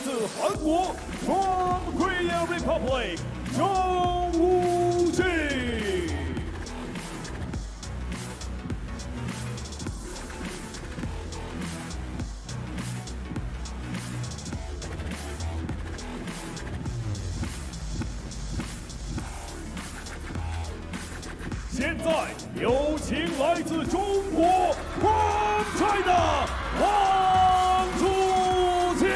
自韩国 from Korean Republic, Jang Woojin. 现在有请来自中国 from China, Wang Chuqin.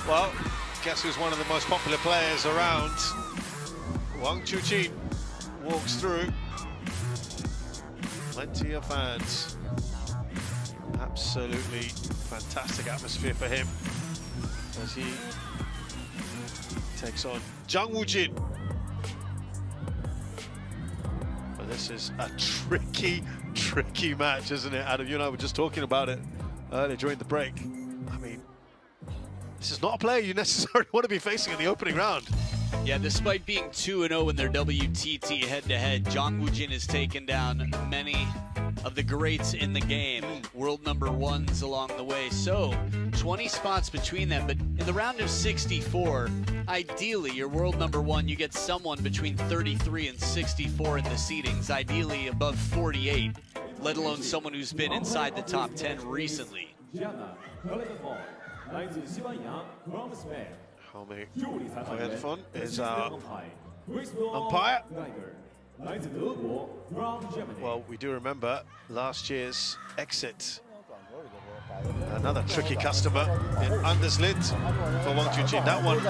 Well, guess who's one of the most popular players around? Wang Chuqin walks through. Plenty of fans. Absolutely fantastic atmosphere for him as he takes on Jang Woojin. But this is a tricky match, isn't it, Adam? You and I were just talking about it earlier during the break. I mean, this is not a player you necessarily want to be facing in the opening round. Yeah, despite being 2-0 in their WTT head-to-head, Jang Woojin has taken down many of the greats in the game, world number ones along the way. So 20 spots between them, but in the round of 64, ideally your world number one, you get someone between 33 and 64 in the seedings, ideally above 48, let alone someone who's been inside the top 10 recently. Helmi Fon is our umpire. Well, we do remember last year's exit. Another tricky customer in Underslid for Wang Chuqin. That one,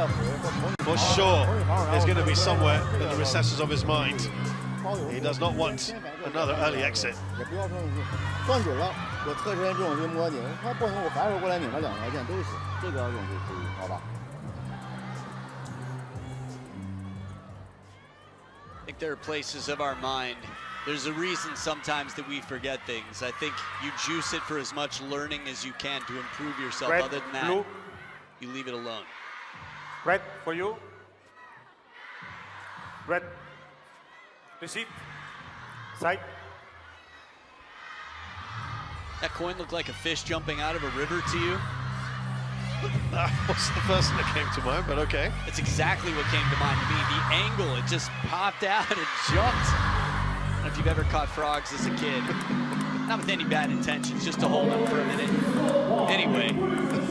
for sure, is going to be somewhere in the recesses of his mind. He does not want another early exit. I think there are places of our mind. There's a reason sometimes that we forget things. I think you juice it for as much learning as you can to improve yourself. Red, other than that, blue. You leave it alone. Red for you. Red. Receive. Side. That coin looked like a fish jumping out of a river to you? That wasn't the first thing that came to mind, but okay. It's exactly what came to mind to me. The angle, it just popped out and jumped. I don't know if you've ever caught frogs as a kid. Not with any bad intentions, just to hold them for a minute. Anyway,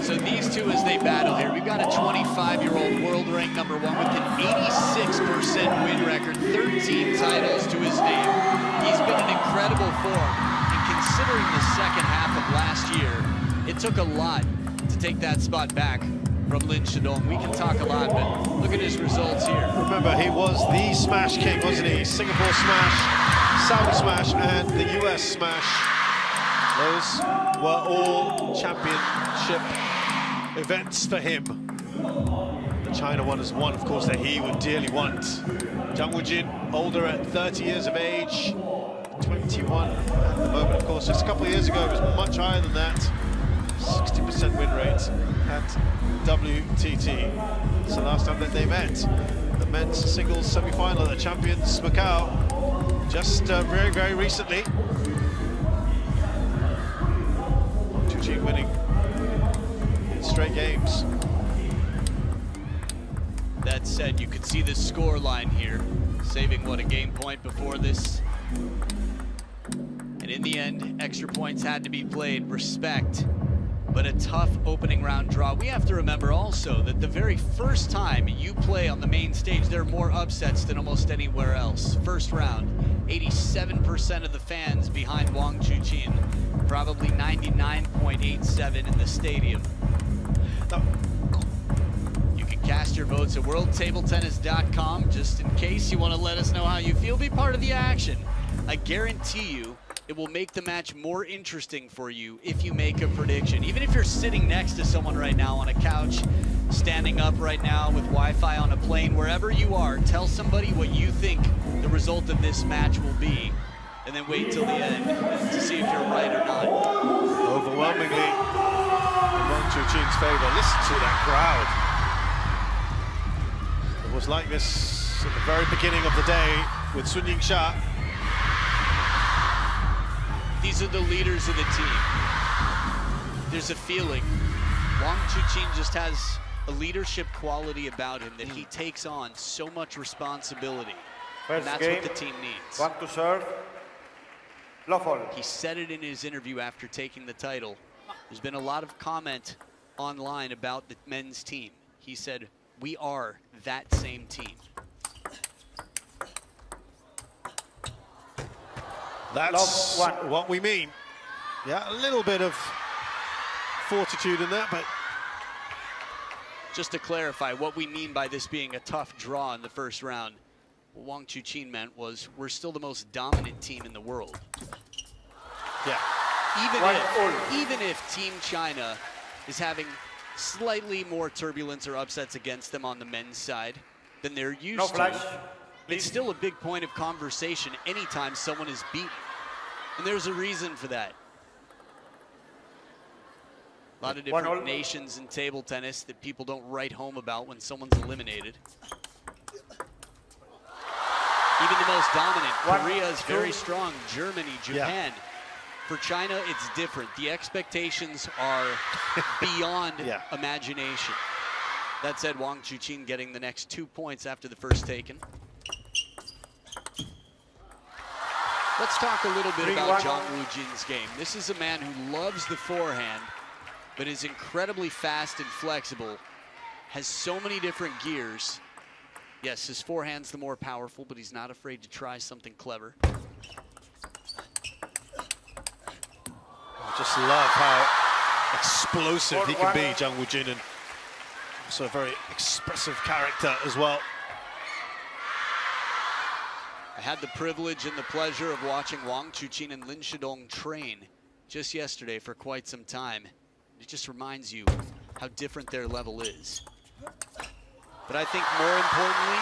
so these two as they battle here, we've got a 25-year-old world ranked #1 with an 86% win record, 13 titles to his name. He's been in incredible form, and considering the second half of last year, it took a lot to take that spot back from Lin Shidong. We can talk a lot, but look at his results here. Remember, he was the Smash King, wasn't he? Singapore Smash, Saudi Smash, and the US Smash. Those were all championship events for him. The China one is one, of course, that he would dearly want. Jang Woojin, older at 30 years of age, 21 at the moment, of course. Just a couple of years ago, it was much higher than that. 60% win rate at WTT. It's the last time that they met. The men's singles semi-final at the Champions Macau, just very recently. Chuqin winning in straight games. That said, you could see the score line here, saving what, a game point before this. And in the end, extra points had to be played. Respect. But a tough opening round draw. We have to remember also that the very first time you play on the main stage, there are more upsets than almost anywhere else. First round, 87% of the fans behind Wang Chuqin, probably 99.87 in the stadium. You can cast your votes at worldtabletennis.com just in case you want to let us know how you feel. Be part of the action. I guarantee you, it will make the match more interesting for you if you make a prediction. Even if you're sitting next to someone right now on a couch, standing up right now with Wi-Fi on a plane, wherever you are, tell somebody what you think the result of this match will be, and then wait till the end to see if you're right or not. Overwhelmingly in Wang Chuqin's favor. Listen to that crowd. It was like this at the very beginning of the day with Sun Yingsha. These are the leaders of the team. There's a feeling. Wang Chuqin just has a leadership quality about him that he takes on so much responsibility. And First that's game, what the team needs. Want to serve. Lawful. He said it in his interview after taking the title. There's been a lot of comment online about the men's team. He said, we are that same team. That's what we mean. Yeah, a little bit of fortitude in that, but just to clarify, what we mean by this being a tough draw in the first round, what Wang Chuqin meant was we're still the most dominant team in the world. yeah. Even if Team China is having slightly more turbulence or upsets against them on the men's side than they're used to, it's still a big point of conversation anytime someone is beaten. And there's a reason for that. A lot of different nations in table tennis that people don't write home about when someone's eliminated. Even the most dominant, Korea is very strong, Germany, Japan. Yeah. For China, it's different. The expectations are beyond imagination. That said, Wang Chuqin getting the next 2 points after the first taken. Let's talk a little bit about Jang Woojin's game. This is a man who loves the forehand, but is incredibly fast and flexible, has so many different gears. Yes, his forehand's the more powerful, but he's not afraid to try something clever. I just love how explosive he can be, Jang Woojin, and also a very expressive character as well. I had the privilege and the pleasure of watching Wang Chuqin and Lin Shidong train just yesterday for quite some time. It just reminds you how different their level is. But I think more importantly,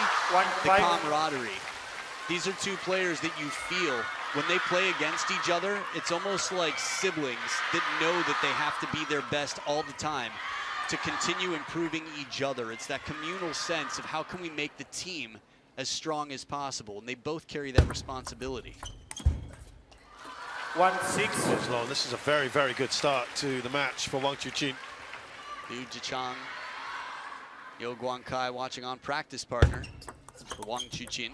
the camaraderie. These are two players that you feel when they play against each other, it's almost like siblings that know that they have to be their best all the time to continue improving each other. It's that communal sense of how can we make the team as strong as possible, and they both carry that responsibility. 1-6. This is a very, very good start to the match for Wang Chuqin. Liu Jichang, Yo Guangkai watching on, practice partner for Wang Chuqin.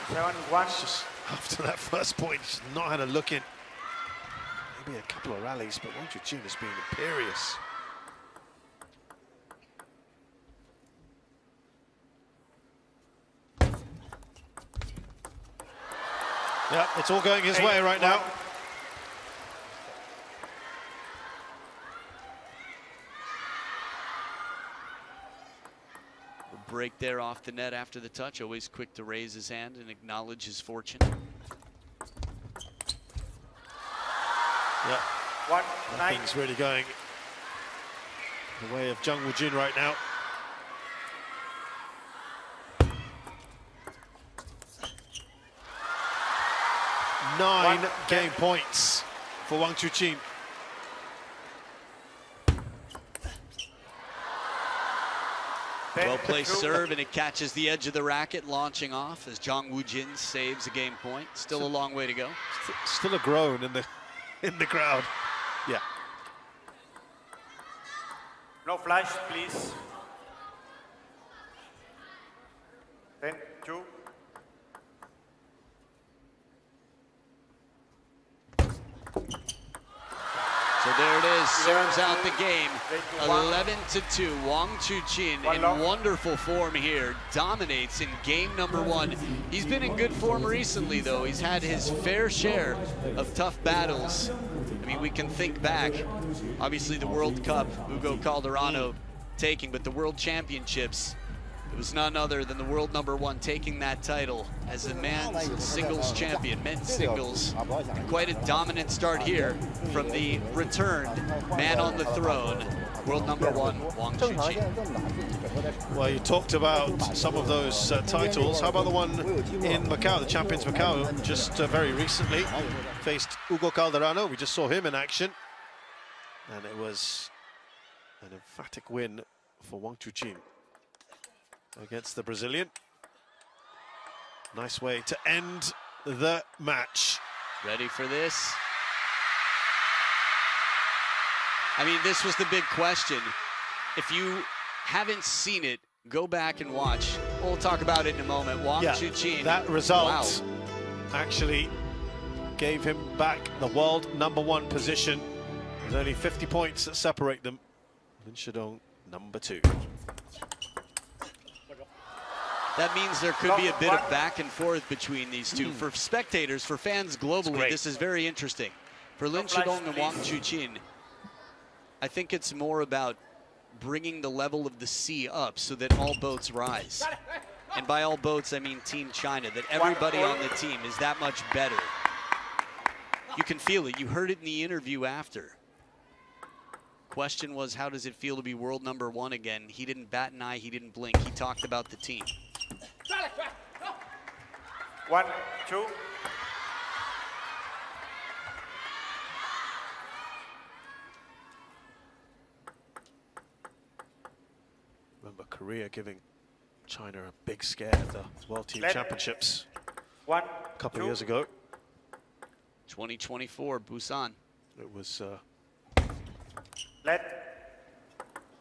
7-1. Just after that first point, just not had a look in. Maybe a couple of rallies, but Wang Chuqin has been imperious. Yeah, it's all going his way right now. The break there off the net after the touch, always quick to raise his hand and acknowledge his fortune. Yeah, nothing's really going the way of Jang Woojin right now. Nine game points for Wang Chuqin. Well-placed serve, and it catches the edge of the racket, launching off as Jang Woojin saves a game point. Still a long way to go. Still a groan in the crowd. Yeah. No flash, please. 10-2. So there it is, serves out the game, 11-2. Wang Chuqin in wonderful form here, dominates in game number one. He's been in good form recently, though. He's had his fair share of tough battles. I mean, we can think back, obviously the World Cup, Hugo Calderano taking, but the World Championships, it was none other than the world #1 taking that title as the men's singles champion, men's singles. Quite a dominant start here from the returned man on the throne, world #1, Wang Chuqin. Well, you talked about some of those titles. How about the one in Macau, the Champions Macau, just very recently faced Hugo Calderano. We just saw him in action, and it was an emphatic win for Wang Chuqin against the Brazilian. Nice way to end the match. Ready for this? I mean, this was the big question. If you haven't seen it, go back and watch. We'll talk about it in a moment. Wang Chuqin. That result actually gave him back the world #1 position. There's only 50 points that separate them. Lin Shidong, #2. That means there could be a bit of back and forth between these two. For spectators, for fans globally, this is very interesting. For Lin Shidong and Wang Chuqin, I think it's more about bringing the level of the sea up so that all boats rise. And by all boats, I mean Team China, that everybody on the team is that much better. You can feel it. You heard it in the interview after. Question was, how does it feel to be world #1 again? He didn't bat an eye, he didn't blink. He talked about the team. 1, 2. Remember Korea giving China a big scare at the World Team Championships a couple of years ago. 2024, Busan. It was Let.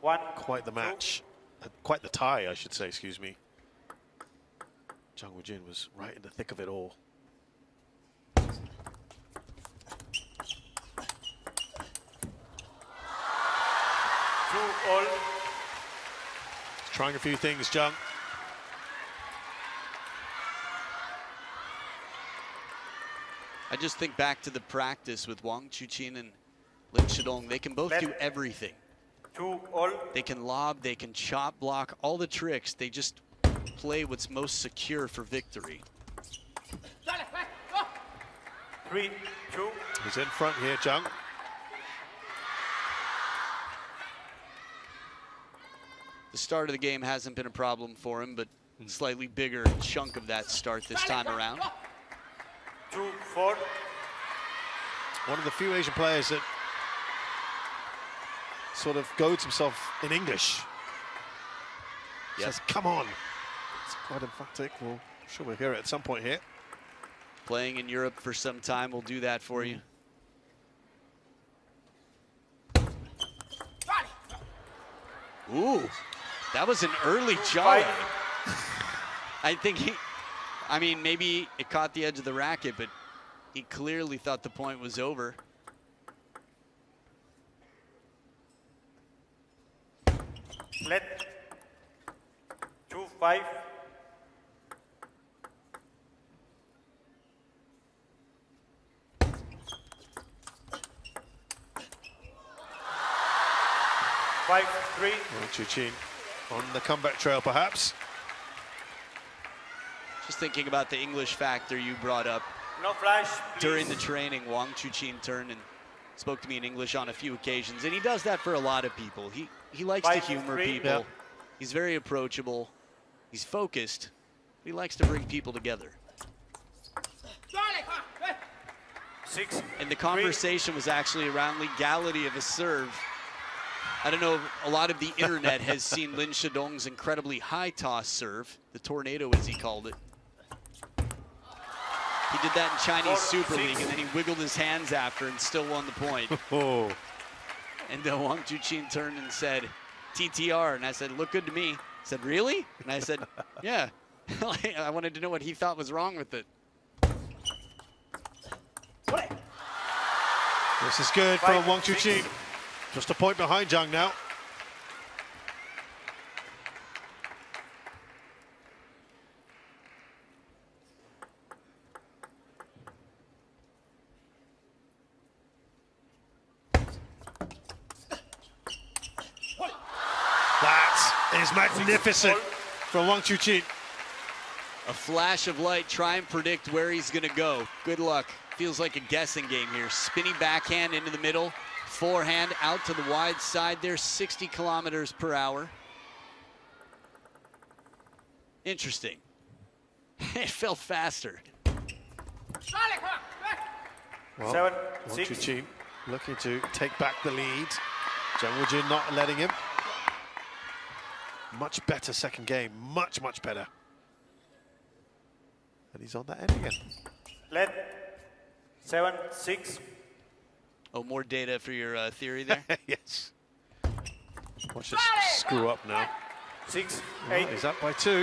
1. quite the match, quite the tie, I should say, excuse me. Jang Woojin was right in the thick of it all. All. Trying a few things, Jang. I just think back to the practice with Wang Chuqin and Lin Shidong. They can both do everything. 2 all. They can lob, they can chop block, all the tricks. They just play what's most secure for victory. 3, 2. He's in front here, Jang. The start of the game hasn't been a problem for him, but a slightly bigger chunk of that start this time around. 2, 4. One of the few Asian players that sort of goads himself in English. Says, come on. It's quite emphatic. Well, I'm sure we'll hear it at some point here. Playing in Europe for some time will do that for you. Ooh, that was an early jolly. I think I mean, maybe it caught the edge of the racket, but he clearly thought the point was over. Let. 2, 5. 5, 3. Well, Chuqin on the comeback trail, perhaps. Just thinking about the English factor you brought up. No flash, please. During the training, Wang Chuqin turned and spoke to me in English on a few occasions, and he does that for a lot of people. He likes to humor people. Yep. He's very approachable. He's focused. He likes to bring people together. 6. And the conversation was actually around legality of a serve. I don't know if a lot of the internet has seen Lin Shidong's incredibly high toss serve, the tornado as he called it. He did that in Chinese Super League, and then he wiggled his hands after and still won the point. Oh. And Wang Chuqin turned and said, TTR, and I said, look good to me. He said, really? And I said, yeah. I wanted to know what he thought was wrong with it. This is good from Wang Chuqin. Just a point behind Jang now. That is magnificent from Wang Chuqin. A flash of light, try and predict where he's gonna go. Good luck. Feels like a guessing game here. Spinning backhand into the middle, forehand out to the wide side there, 60 kilometers per hour. Interesting. It felt faster. Well, 7, Wang 6. Chuqin looking to take back the lead. Jang Woojin not letting him. Much better second game, much, much better. And he's on that end again. Let. 7-6. Oh, more data for your theory there? Yes. Watch this screw up now. 6-8. Right, he's up by 2.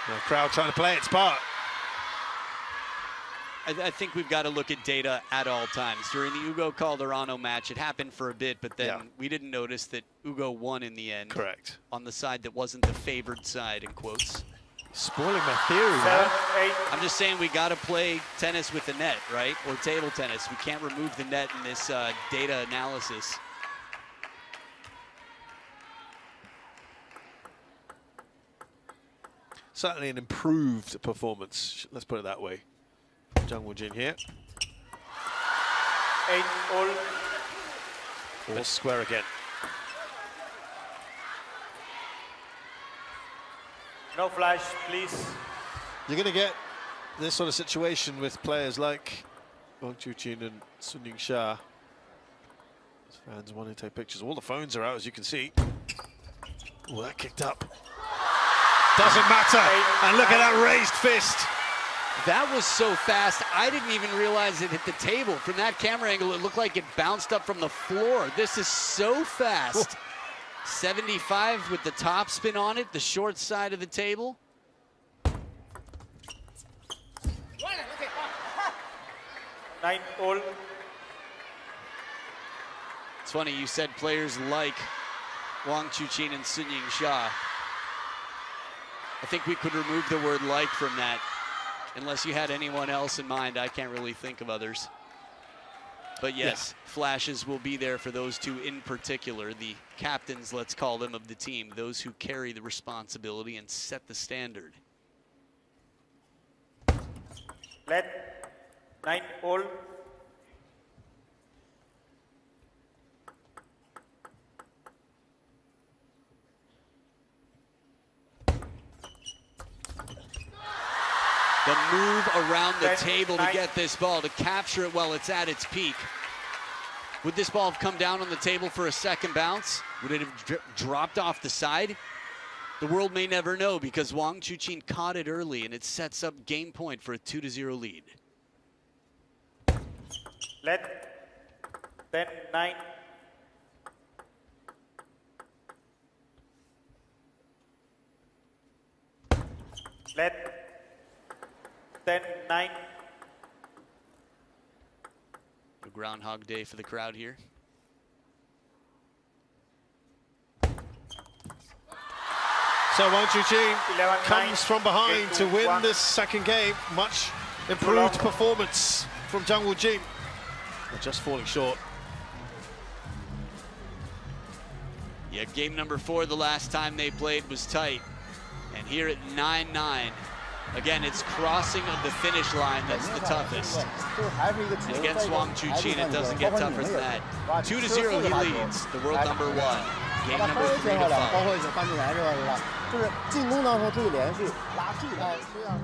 The crowd trying to play its part. I think we've got to look at data at all times. During the Ugo Calderano match, it happened for a bit, but then we didn't notice that Ugo won in the end. Correct. On the side that wasn't the favored side, in quotes. Spoiling my theory, 7-8. I'm just saying we got to play tennis with the net, right? Or table tennis. We can't remove the net in this data analysis. Certainly an improved performance, let's put it that way. Jang Woojin here. 8-all. All square again. No flash, please. You're going to get this sort of situation with players like Wang Chuqin and Sun Ying-sha. Fans wanting to take pictures. All the phones are out, as you can see. Oh, that kicked up. Doesn't matter. And look at that raised fist. That was so fast, I didn't even realize it hit the table. From that camera angle, it looked like it bounced up from the floor. This is so fast. 75 with the top spin on it, the short side of the table. 9-all. It's funny, you said players like Wang Chuqin and Sun Ying-sha. I think we could remove the word like from that. Unless you had anyone else in mind, I can't really think of others. But yes, flashes will be there for those two in particular, the captains, let's call them, of the team, those who carry the responsibility and set the standard. Let 9-all. The move around the table to get this ball, to capture it while it's at its peak. Would this ball have come down on the table for a second bounce? Would it have dropped off the side? The world may never know, because Wang Chuqin caught it early, and it sets up game point for a 2-0 lead. Let 10-9. Let 10-9. A Groundhog Day for the crowd here. So Wang Chuqin 11-9. comes from behind to win 8-1. this second game. Much improved performance from Jang Woojin. Just falling short. Yeah, game number 4 the last time they played was tight. And here at 9-9, again, it's crossing of the finish line that's the toughest. And against Wang Chuqin, it doesn't get tougher than that. 2-0, he leads the world number 1. Game number 3 to follow. 就是进攻当中注意连续，拉注意到这样。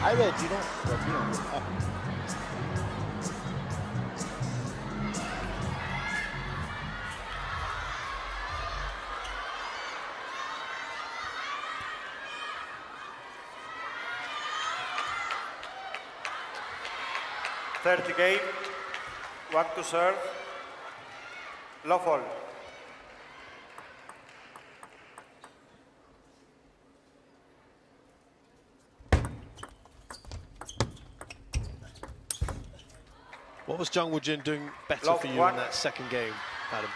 还得集中，我集中啊。 Third game, Wang to serve, love all. What was Jang Woojin doing better Love for you one. in that second game, Adam?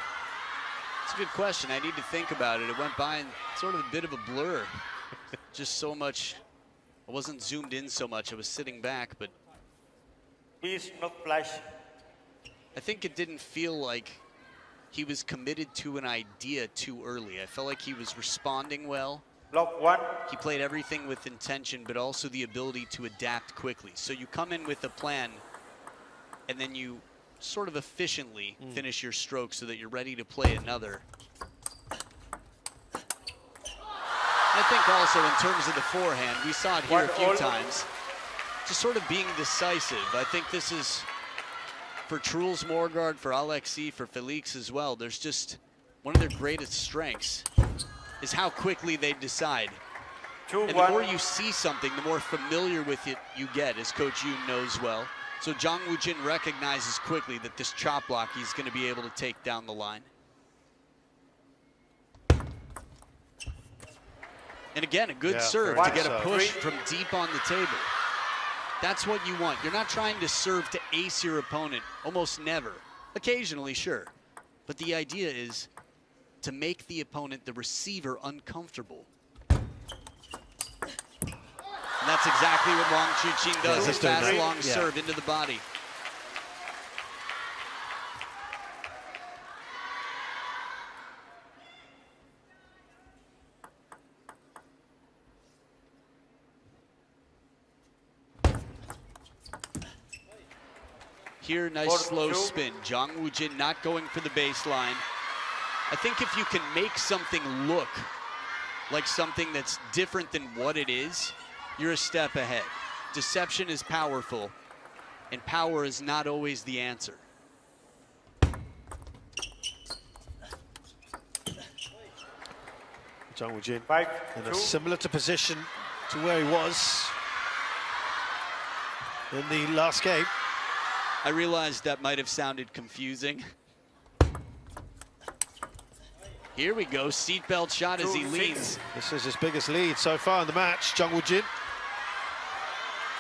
It's a good question. I need to think about it. It went by in sort of a bit of a blur. Just so much. I wasn't zoomed in so much. I was sitting back, but Please, no flash. I think it didn't feel like he was committed to an idea too early. I felt like he was responding well. Love 1. He played everything with intention, but also the ability to adapt quickly. So you come in with a plan, and then you sort of efficiently finish your stroke so that you're ready to play another. I think also in terms of the forehand, we saw it here a few times, just sort of being decisive. I think this is for Truls Morgard, for Alexi, for Felix as well. There's just one of their greatest strengths is how quickly they decide. And the more you see something, the more familiar with it you get, as Coach Yoon knows well. So Jang Woojin recognizes quickly that this chop block he's going to be able to take down the line. And again, a good serve to get a push from deep on the table. That's what you want. You're not trying to serve to ace your opponent, almost never. Occasionally, sure. But the idea is to make the opponent, the receiver, uncomfortable. And that's exactly what Wang Chuqin does, a fast, long serve into the body. Here, nice slow spin. Jang Woojin not going for the baseline. I think if you can make something look like something that's different than what it is, you're a step ahead. Deception is powerful, and power is not always the answer. Jang Woojin in a similar position to where he was in the last game. I realized that might have sounded confusing. Here we go, seatbelt shot as he leans. This is his biggest lead so far in the match, Jang Woojin.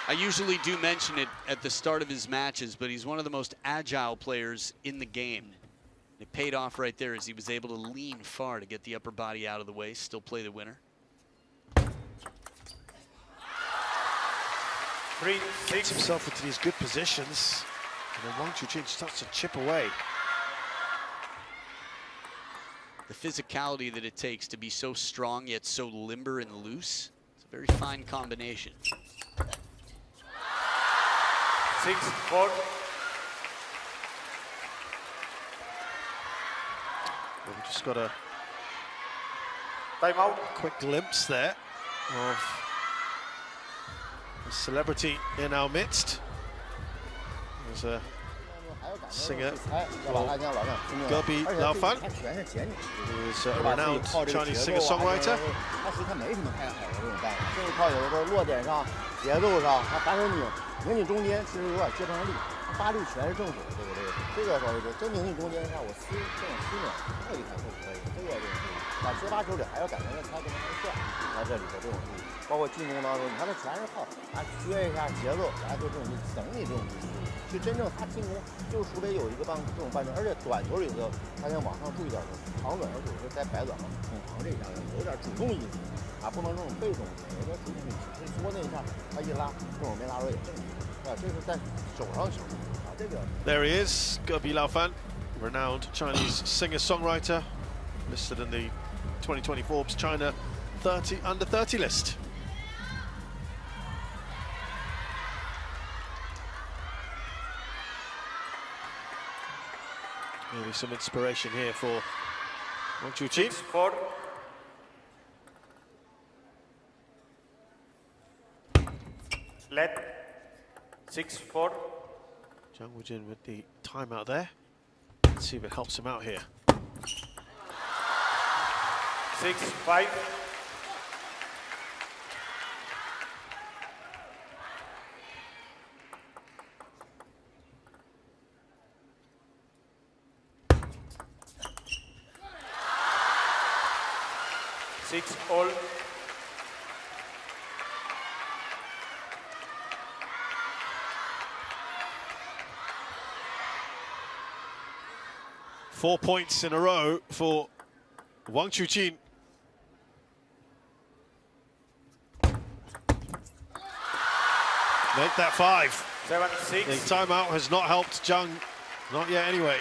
I usually do mention it at the start of his matches, but he's one of the most agile players in the game. It paid off right there as he was able to lean far to get the upper body out of the way, still play the winner. Gets himself into these good positions, and then Wang Chuqin starts to chip away. The physicality that it takes to be so strong yet so limber and loose, it's a very fine combination. 6-4. Well, we just got a Time out. quick glimpse there of a celebrity in our midst. There's a singer called Gobi Laofan, who is a renowned Chinese singer-songwriter. There he is, Gobi Laofan, renowned Chinese singer-songwriter, listed in the 2020 Forbes China under 30 list. Maybe some inspiration here for Wang Chuqin. 6-4. Let 6-4. Jang Woojin with the timeout there. Let's see if it helps him out here. 6-5. Six all. Four points in a row for Wang Chuqin. Make that 5. 7-6. The timeout has not helped Jang, not yet anyway.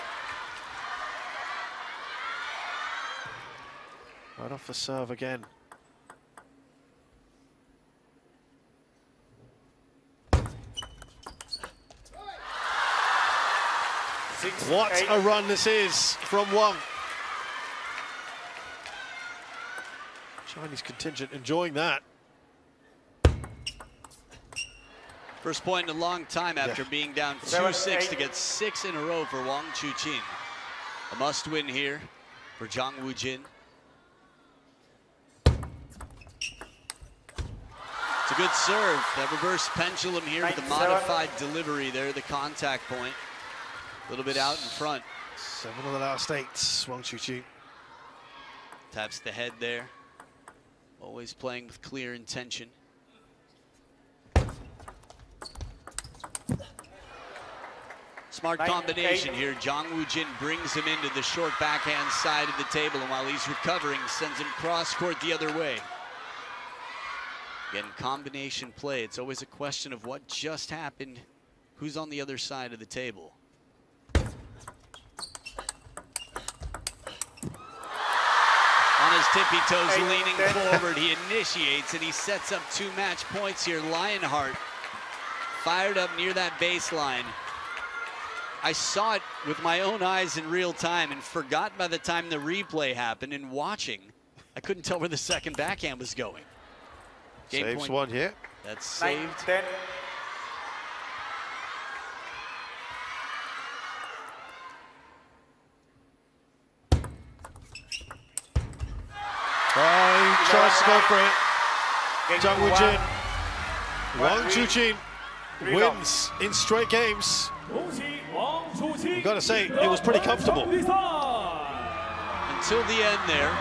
Right off the serve again. What a run this is from Wang. Chinese contingent enjoying that. First point in a long time after being down 2-6 to get 6 in a row for Wang Chuqin. A must-win here for Jang Woojin. It's a good serve. That reverse pendulum here with the modified delivery there, the contact point. A little bit out in front. 7 of the last 8, Wang Chuqin. Taps the head there. Always playing with clear intention. Smart combination here. Jang Woojin brings him into the short backhand side of the table, and while he's recovering, sends him cross court the other way. Again, combination play. It's always a question of what just happened, who's on the other side of the table. On his tippy toes, leaning forward, he initiates and he sets up 2 match points here. Lionheart fired up near that baseline. I saw it with my own eyes in real time and forgot by the time the replay happened. And watching, I couldn't tell where the second backhand was going. Game Saves point. one here. That's saved. 9-10. Oh, he tries to go for it. Jang Woojin. Wang Chuqin wins in straight games. You've got to say, it was pretty comfortable. Until the end there.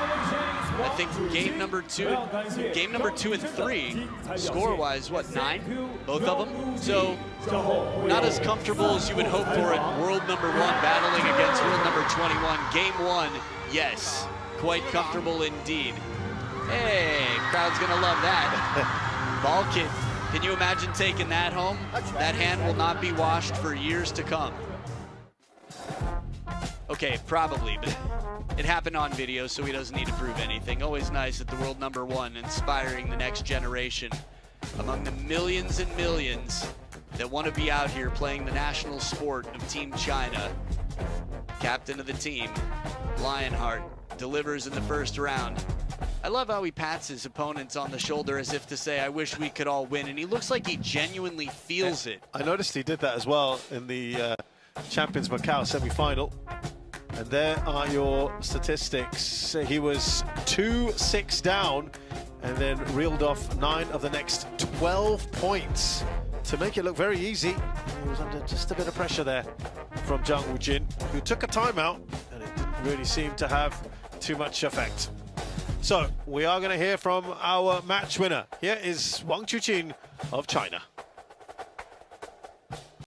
I think game number 2 and 3, score-wise, what, 9? Both of them? So, not as comfortable as you would hope for at world number 1 battling against world number 21. Game 1, yes, quite comfortable indeed. Hey, crowd's gonna love that. Ball kid, can you imagine taking that home? That hand will not be washed for years to come. Okay, probably, but it happened on video, so he doesn't need to prove anything. Always nice at the world number 1, inspiring the next generation among the millions and millions that want to be out here playing the national sport of Team China. Captain of the team, Lionheart, delivers in the first round. I love how he pats his opponents on the shoulder as if to say, I wish we could all win, and he looks like he genuinely feels it. I noticed he did that as well in the Champions Macau semi-final. And there are your statistics. He was 2-6 down and then reeled off 9 of the next 12 points to make it look very easy. He was under just a bit of pressure there from Jang Woojin, who took a timeout, and it didn't really seem to have too much effect. So we are going to hear from our match winner. Here is Wang Chuqin of China.